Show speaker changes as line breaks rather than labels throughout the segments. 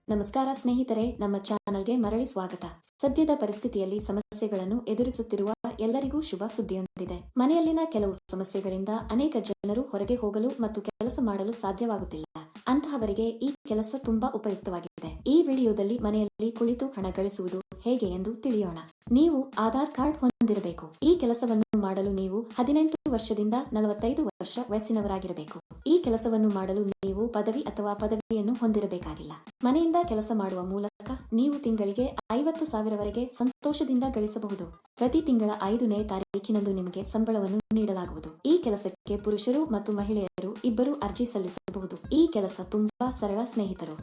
ನಮಸ್ಕಾರ ಸ್ನೇಹಿತರೆ, ನಮ್ಮ ಚಾನಲ್ಗೆ ಮರಳಿ ಸ್ವಾಗತ. ಸದ್ಯದ ಪರಿಸ್ಥಿತಿಯಲ್ಲಿ ಸಮಸ್ಯೆಗಳನ್ನು ಎದುರಿಸುತ್ತಿರುವ ಎಲ್ಲರಿಗೂ ಶುಭ ಸುದ್ದಿಯೊಂದಿದೆ. ಮನೆಯಲ್ಲಿನ ಕೆಲವು ಸಮಸ್ಯೆಗಳಿಂದ ಅನೇಕ ಜನರು ಹೊರಗೆ ಹೋಗಲು ಮತ್ತು ಕೆಲಸ ಮಾಡಲು ಸಾಧ್ಯವಾಗುತ್ತಿಲ್ಲ. ಅಂತಹವರಿಗೆ ಈ ಕೆಲಸ ತುಂಬಾ ಉಪಯುಕ್ತವಾಗಿದೆ. ಈ ವಿಡಿಯೋದಲ್ಲಿ ಮನೆಯಲ್ಲಿ ಕುಳಿತು ಹಣ ಗಳಿಸುವುದು ಹೇಗೆ ಎಂದು ತಿಳಿಯೋಣ. ನೀವು ಆಧಾರ್ ಕಾರ್ಡ್ ಹೊಂದಿರಬೇಕು. ಈ ಕೆಲಸವನ್ನು ಮಾಡಲು ನೀವು 18 ವರ್ಷದಿಂದ 45 ವರ್ಷ ವಯಸ್ಸಿನವರಾಗಿರಬೇಕು. ಈ ಕೆಲಸವನ್ನು ಮಾಡಲು ನೀವು ಪದವಿ ಅಥವಾ ಪದವಿಯನ್ನು ಹೊಂದಿರಬೇಕಾಗಿಲ್ಲ. ಮನೆಯಿಂದ ಕೆಲಸ ಮಾಡುವ ಮೂಲಕ ನೀವು ತಿಂಗಳಿಗೆ 50,000ವರೆಗೆ ಸಂತೋಷದಿಂದ ಗಳಿಸಬಹುದು. ಪ್ರತಿ ತಿಂಗಳ 5ನೇ ತಾರೀಖಿನಂದು ನಿಮಗೆ ಸಂಬಳವನ್ನು ನೀಡಲಾಗುವುದು. ಈ ಕೆಲಸಕ್ಕೆ ಪುರುಷರು ಮತ್ತು ಮಹಿಳೆಯರು ಇಬ್ಬರು ಅರ್ಜಿ ಸಲ್ಲಿಸಬಹುದು. ಈ ಕೆಲಸ ತುಂಬಾ ಸರಳ ಸ್ನೇಹಿತರು.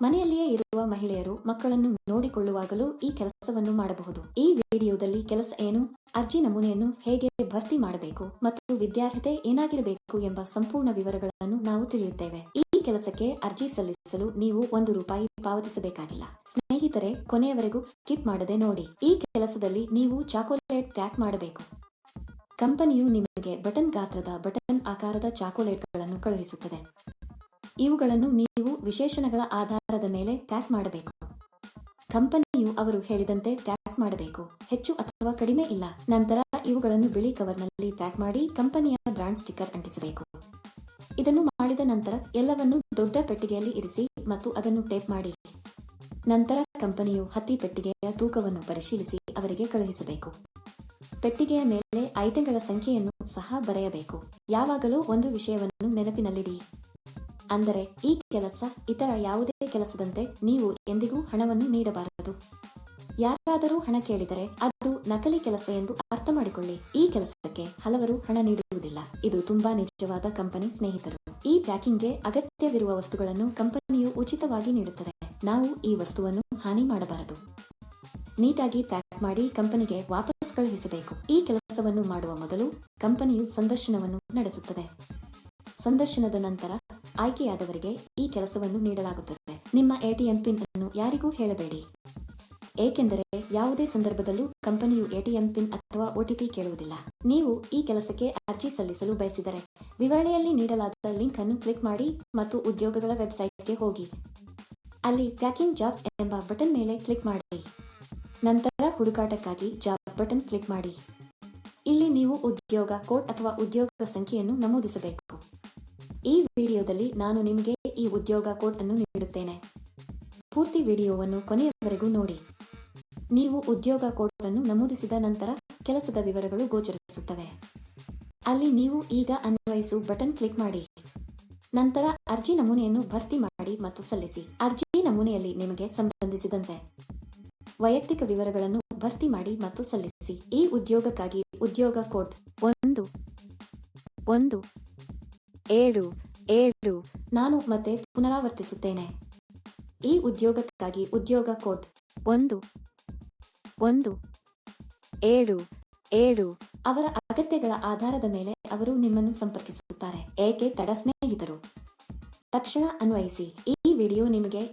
ಮನೆಯಲ್ಲಿಯೇ ಇರುವ ಮಹಿಳೆಯರು ಮಕ್ಕಳನ್ನು ನೋಡಿಕೊಳ್ಳುವಾಗಲೂ ಈ ಕೆಲಸವನ್ನು ಮಾಡಬಹುದು. ಈ ವಿಡಿಯೋದಲ್ಲಿ ಕೆಲಸ ಏನು, ಅರ್ಜಿ ನಮೂನೆಯನ್ನು ಹೇಗೆ ಭರ್ತಿ ಮಾಡಬೇಕು ಮತ್ತು ವಿದ್ಯಾರ್ಹತೆ ಏನಾಗಿರಬೇಕು ಎಂಬ ಸಂಪೂರ್ಣ ವಿವರಗಳನ್ನು ನಾವು ತಿಳಿಯುತ್ತೇವೆ. ಈ ಕೆಲಸಕ್ಕೆ ಅರ್ಜಿ ಸಲ್ಲಿಸಲು ನೀವು ₹1 ಪಾವತಿಸಬೇಕಾಗಿಲ್ಲ. ಸ್ನೇಹಿತರೆ, ಕೊನೆಯವರೆಗೂ ಸ್ಕಿಪ್ ಮಾಡದೆ ನೋಡಿ. ಈ ಕೆಲಸದಲ್ಲಿ ನೀವು ಚಾಕೊಲೇಟ್ ಪ್ಯಾಕ್ ಮಾಡಬೇಕು. ಕಂಪನಿಯು ನಿಮಗೆ ಬಟನ್ ಗಾತ್ರದ ಬಟನ್ ಆಕಾರದ ಚಾಕೊಲೇಟ್ಗಳನ್ನು ಕಳುಹಿಸುತ್ತದೆ. ಇವುಗಳನ್ನು ನೀವು ವಿಶೇಷಣಗಳ ಆಧಾರದ ಮೇಲೆ ಪ್ಯಾಕ್ ಮಾಡಬೇಕು. ಕಂಪನಿಯು ಅವರು ಹೇಳಿದಂತೆ ಪ್ಯಾಕ್ ಮಾಡಬೇಕು. ಹೆಚ್ಚು ಅಥವಾ ಕಡಿಮೆ ಇಲ್ಲ. ನಂತರ ಇವುಗಳನ್ನು ಬಿಳಿ ಕವರ್ನಲ್ಲಿ ಪ್ಯಾಕ್ ಮಾಡಿ ಕಂಪನಿಯ ಬ್ರಾಂಡ್ ಸ್ಟಿಕ್ಕರ್ ಅಂಟಿಸಬೇಕು. ಇದನ್ನು ಮಾಡಿದ ನಂತರ ಎಲ್ಲವನ್ನು ದೊಡ್ಡ ಪೆಟ್ಟಿಗೆಯಲ್ಲಿ ಇರಿಸಿ ಮತ್ತು ಅದನ್ನು ಟೇಪ್ ಮಾಡಿ. ನಂತರ ಕಂಪನಿಯು ಹತ್ತಿ ಪೆಟ್ಟಿಗೆಯ ತೂಕವನ್ನು ಪರಿಶೀಲಿಸಿ ಅವರಿಗೆ ಕಳುಹಿಸಬೇಕು. ಪೆಟ್ಟಿಗೆಯ ಮೇಲೆ ಐಟಂಗಳ ಸಂಖ್ಯೆಯನ್ನು ಸಹ ಬರೆಯಬೇಕು. ಯಾವಾಗಲೂ ಒಂದು ವಿಷಯವನ್ನು ನೆನಪಿನಲ್ಲಿಡಿ. ಅಂದರೆ ಈ ಕೆಲಸ ಇತರ ಯಾವುದೇ ಕೆಲಸದಂತೆ ನೀವು ಎಂದಿಗೂ ಹಣವನ್ನು ನೀಡಬಾರದು. ಯಾರಾದರೂ ಹಣ ಕೇಳಿದರೆ ಅದು ನಕಲಿ ಕೆಲಸ ಎಂದು ಅರ್ಥ ಮಾಡಿಕೊಳ್ಳಿ. ಈ ಕೆಲಸಕ್ಕೆ ಹಲವರು ಹಣ ನೀಡುವುದಿಲ್ಲ. ಇದು ತುಂಬಾ ನಿಜವಾದ ಕಂಪನಿ ಸ್ನೇಹಿತರು. ಈ ಪ್ಯಾಕಿಂಗ್ಗೆ ಅಗತ್ಯವಿರುವ ವಸ್ತುಗಳನ್ನು ಕಂಪನಿಯು ಉಚಿತವಾಗಿ ನೀಡುತ್ತದೆ. ನಾವು ಈ ವಸ್ತುವನ್ನು ಹಾನಿ ಮಾಡಬಾರದು. ನೀಟಾಗಿ ಪ್ಯಾಕ್ ಮಾಡಿ ಕಂಪನಿಗೆ ವಾಪಸ್ ಕಳುಹಿಸಬೇಕು. ಈ ಕೆಲಸವನ್ನು ಮಾಡುವ ಮೊದಲು ಕಂಪನಿಯು ಸಂದರ್ಶನವನ್ನು ನಡೆಸುತ್ತದೆ. ಸಂದರ್ಶನದ ನಂತರ ಆಯ್ಕೆಯಾದವರಿಗೆ ಈ ಕೆಲಸವನ್ನು ನೀಡಲಾಗುತ್ತದೆ. ನಿಮ್ಮ ಎಟಿಎಂ ಪಿನ್ ಅನ್ನು ಯಾರಿಗೂ ಹೇಳಬೇಡಿ, ಏಕೆಂದರೆ ಯಾವುದೇ ಸಂದರ್ಭದಲ್ಲೂ ಕಂಪನಿಯು ಎಟಿಎಂ ಪಿನ್ ಅಥವಾ OTP ಕೇಳುವುದಿಲ್ಲ. ನೀವು ಈ ಕೆಲಸಕ್ಕೆ ಅರ್ಜಿ ಸಲ್ಲಿಸಲು ಬಯಸಿದರೆ ವಿವರಣೆಯಲ್ಲಿ ನೀಡಲಾದ ಲಿಂಕ್ ಅನ್ನು ಕ್ಲಿಕ್ ಮಾಡಿ ಮತ್ತು ಉದ್ಯೋಗಗಳ ವೆಬ್ಸೈಟ್ಗೆ ಹೋಗಿ. ಅಲ್ಲಿ ಪ್ಯಾಕಿಂಗ್ ಜಾಬ್ಸ್ ಎಂಬ ಬಟನ್ ಮೇಲೆ ಕ್ಲಿಕ್ ಮಾಡಿ. ನಂತರ ಹುಡುಕಾಟಕ್ಕಾಗಿ ಜಾಬ್ ಬಟನ್ ಕ್ಲಿಕ್ ಮಾಡಿ. ಇಲ್ಲಿ ನೀವು ಉದ್ಯೋಗ ಕೋಡ್ ಅಥವಾ ಉದ್ಯೋಗ ಸಂಖ್ಯೆಯನ್ನು ನಮೂದಿಸಬೇಕು. ಈ ವಿಡಿಯೋದಲ್ಲಿ ನಾನು ನಿಮಗೆ ಈ ಉದ್ಯೋಗ ಕೋಡ್ ಅನ್ನು ನೀಡುತ್ತೇನೆ. ಪೂರ್ತಿ ವಿಡಿಯೋವನ್ನು ಕೊನೆಯವರೆಗೂ ನೋಡಿ. ನೀವು ಉದ್ಯೋಗ ಕೋಡ್ ಅನ್ನು ನಮೂದಿಸಿದ ನಂತರ ಕೆಲಸದ ವಿವರಗಳು ಗೋಚರಿಸುತ್ತವೆ. ಅಲ್ಲಿ ನೀವು ಈಗ ಅನ್ವಯಿಸು ಬಟನ್ ಕ್ಲಿಕ್ ಮಾಡಿ. ನಂತರ ಅರ್ಜಿ ನಮೂನೆಯನ್ನು ಭರ್ತಿ ಮಾಡಿ ಮತ್ತು ಸಲ್ಲಿಸಿ. ಅರ್ಜಿ ನಮೂನೆಯಲ್ಲಿ ನಿಮಗೆ ಸಂಬಂಧಿಸಿದಂತೆ ವೈಯಕ್ತಿಕ ವಿವರಗಳನ್ನು ಭರ್ತಿ ಮಾಡಿ ಮತ್ತು ಸಲ್ಲಿಸಿ. ಈ ಉದ್ಯೋಗಕ್ಕಾಗಿ ಉದ್ಯೋಗ ಕೋಡ್ 1177. ನಾನು ಮತ್ತೆ ಪುನರಾವರ್ತಿಸುತ್ತೇನೆ. ಈ ಉದ್ಯೋಗಕ್ಕಾಗಿ ಉದ್ಯೋಗ ಕೋಡ್ 1177. ಅವರ ಅಗತ್ಯಗಳ ಆಧಾರದ ಮೇಲೆ ಅವರು ನಿಮ್ಮನ್ನು ಸಂಪರ್ಕಿಸುತ್ತಾರೆ. ಏಕೆ ತಡ ಸ್ನೇಹಿತರು? ತಕ್ಷಣ ಅನ್ವಯಿಸಿ. ಈ ವಿಡಿಯೋ ನಿಮಗೆ